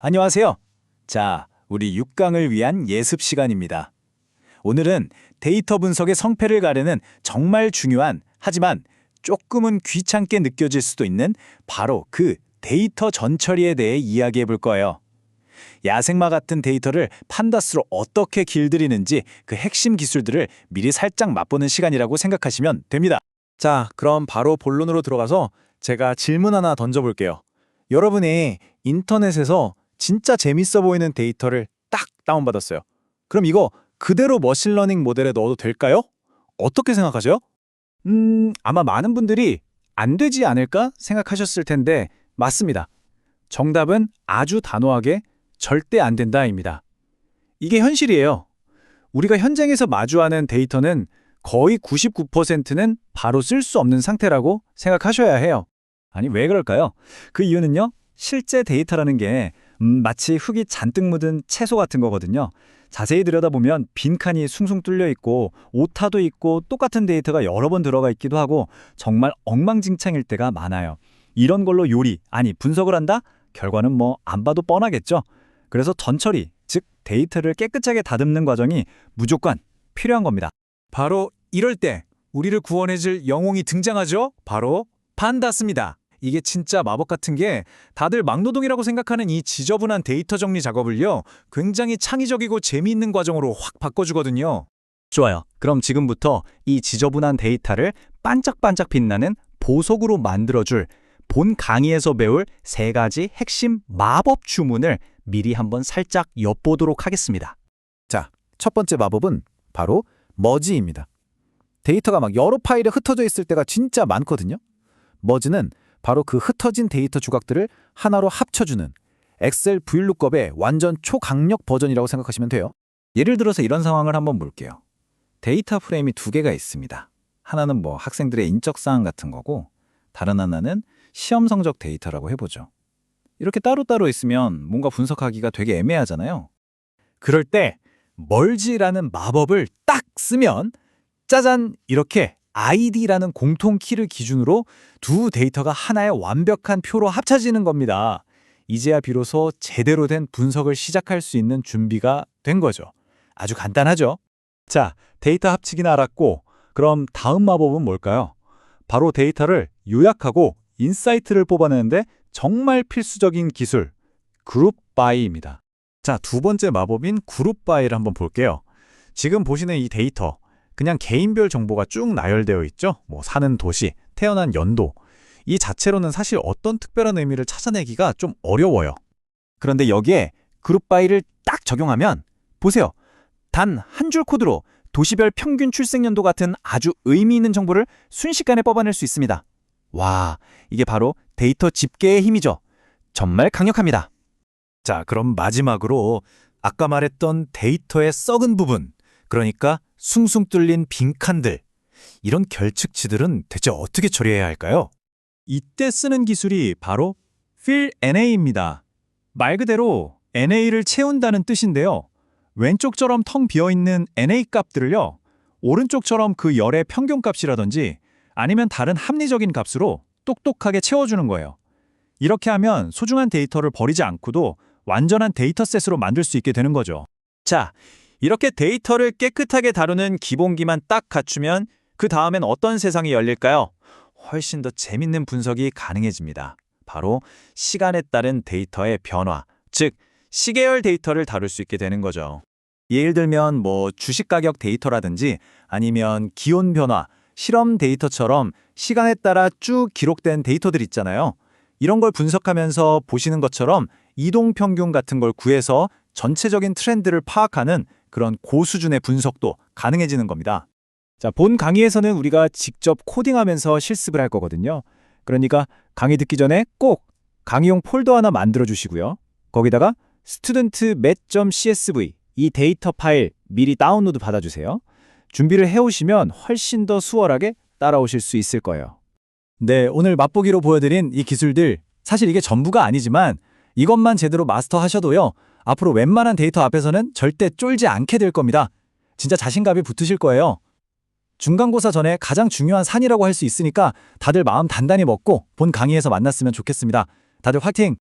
안녕하세요. 자, 우리 6강을 위한 예습 시간입니다. 오늘은 데이터 분석의 성패를 가르는 정말 중요한 하지만 조금은 귀찮게 느껴질 수도 있는 바로 그 데이터 전처리에 대해 이야기해 볼 거예요. 야생마 같은 데이터를 판다스로 어떻게 길들이는지 그 핵심 기술들을 미리 살짝 맛보는 시간이라고 생각하시면 됩니다. 자, 그럼 바로 본론으로 들어가서 제가 질문 하나 던져볼게요. 여러분이 인터넷에서 진짜 재밌어 보이는 데이터를 딱 다운받았어요. 그럼 이거 그대로 머신러닝 모델에 넣어도 될까요? 어떻게 생각하세요? 아마 많은 분들이 안 되지 않을까 생각하셨을 텐데 맞습니다. 정답은 아주 단호하게 절대 안 된다입니다. 이게 현실이에요. 우리가 현장에서 마주하는 데이터는 거의 99%는 바로 쓸 수 없는 상태라고 생각하셔야 해요. 아니, 왜 그럴까요? 그 이유는요, 실제 데이터라는 게 마치 흙이 잔뜩 묻은 채소 같은 거거든요. 자세히 들여다보면 빈칸이 숭숭 뚫려 있고 오타도 있고 똑같은 데이터가 여러 번 들어가 있기도 하고 정말 엉망진창일 때가 많아요. 이런 걸로 분석을 한다? 결과는 뭐 안 봐도 뻔하겠죠. 그래서 전처리, 즉 데이터를 깨끗하게 다듬는 과정이 무조건 필요한 겁니다. 바로 이럴 때 우리를 구원해줄 영웅이 등장하죠? 바로 판다스입니다. 이게 진짜 마법 같은 게 다들 막노동이라고 생각하는 이 지저분한 데이터 정리 작업을요, 굉장히 창의적이고 재미있는 과정으로 확 바꿔주거든요. 좋아요. 그럼 지금부터 이 지저분한 데이터를 반짝반짝 빛나는 보석으로 만들어줄 본 강의에서 배울 3가지 핵심 마법 주문을 미리 한번 살짝 엿보도록 하겠습니다. 자, 첫 번째 마법은 바로 머지입니다. 데이터가 막 여러 파일에 흩어져 있을 때가 진짜 많거든요. 머지는 바로 그 흩어진 데이터 조각들을 하나로 합쳐주는 엑셀 VLOOKUP의 완전 초강력 버전이라고 생각하시면 돼요. 예를 들어서 이런 상황을 한번 볼게요. 데이터 프레임이 2개가 있습니다. 하나는 학생들의 인적사항 같은 거고 다른 하나는 시험 성적 데이터라고 해보죠. 이렇게 따로따로 있으면 뭔가 분석하기가 되게 애매하잖아요. 그럴 때 멀지라는 마법을 딱 쓰면 짜잔! 이렇게 ID라는 공통 키를 기준으로 두 데이터가 하나의 완벽한 표로 합쳐지는 겁니다. 이제야 비로소 제대로 된 분석을 시작할 수 있는 준비가 된 거죠. 아주 간단하죠? 자, 데이터 합치기는 알았고 그럼 다음 마법은 뭘까요? 바로 데이터를 요약하고 인사이트를 뽑아내는데 정말 필수적인 기술, 그룹 바이입니다. 자, 두 번째 마법인 그룹 바이를 한번 볼게요. 지금 보시는 이 데이터, 그냥 개인별 정보가 쭉 나열되어 있죠? 사는 도시, 태어난 연도. 이 자체로는 사실 어떤 특별한 의미를 찾아내기가 좀 어려워요. 그런데 여기에 그룹 바이를 딱 적용하면 보세요. 단 한 줄 코드로 도시별 평균 출생 연도 같은 아주 의미 있는 정보를 순식간에 뽑아낼 수 있습니다. 와, 이게 바로 데이터 집계의 힘이죠. 정말 강력합니다. 자, 그럼 마지막으로 아까 말했던 데이터의 썩은 부분, 그러니까 숭숭 뚫린 빈칸들, 이런 결측치들은 대체 어떻게 처리해야 할까요? 이때 쓰는 기술이 바로 Fill NA입니다. 말 그대로 NA를 채운다는 뜻인데요. 왼쪽처럼 텅 비어있는 NA 값들을요, 오른쪽처럼 그 열의 평균값이라든지 아니면 다른 합리적인 값으로 똑똑하게 채워주는 거예요. 이렇게 하면 소중한 데이터를 버리지 않고도 완전한 데이터셋으로 만들 수 있게 되는 거죠. 자, 이렇게 데이터를 깨끗하게 다루는 기본기만 딱 갖추면 그 다음엔 어떤 세상이 열릴까요? 훨씬 더 재밌는 분석이 가능해집니다. 바로 시간에 따른 데이터의 변화, 즉 시계열 데이터를 다룰 수 있게 되는 거죠. 예를 들면 주식 가격 데이터라든지 아니면 기온 변화, 실험 데이터처럼 시간에 따라 쭉 기록된 데이터들 있잖아요. 이런 걸 분석하면서 보시는 것처럼 이동 평균 같은 걸 구해서 전체적인 트렌드를 파악하는 그런 고수준의 분석도 가능해지는 겁니다. 자, 본 강의에서는 우리가 직접 코딩하면서 실습을 할 거거든요. 그러니까 강의 듣기 전에 꼭 강의용 폴더 하나 만들어 주시고요. 거기다가 student.mat.csv 이 데이터 파일 미리 다운로드 받아주세요. 준비를 해오시면 훨씬 더 수월하게 따라오실 수 있을 거예요. 네, 오늘 맛보기로 보여드린 이 기술들, 사실 이게 전부가 아니지만 이것만 제대로 마스터하셔도요, 앞으로 웬만한 데이터 앞에서는 절대 쫄지 않게 될 겁니다. 진짜 자신감이 붙으실 거예요. 중간고사 전에 가장 중요한 산이라고 할 수 있으니까 다들 마음 단단히 먹고 본 강의에서 만났으면 좋겠습니다. 다들 화이팅!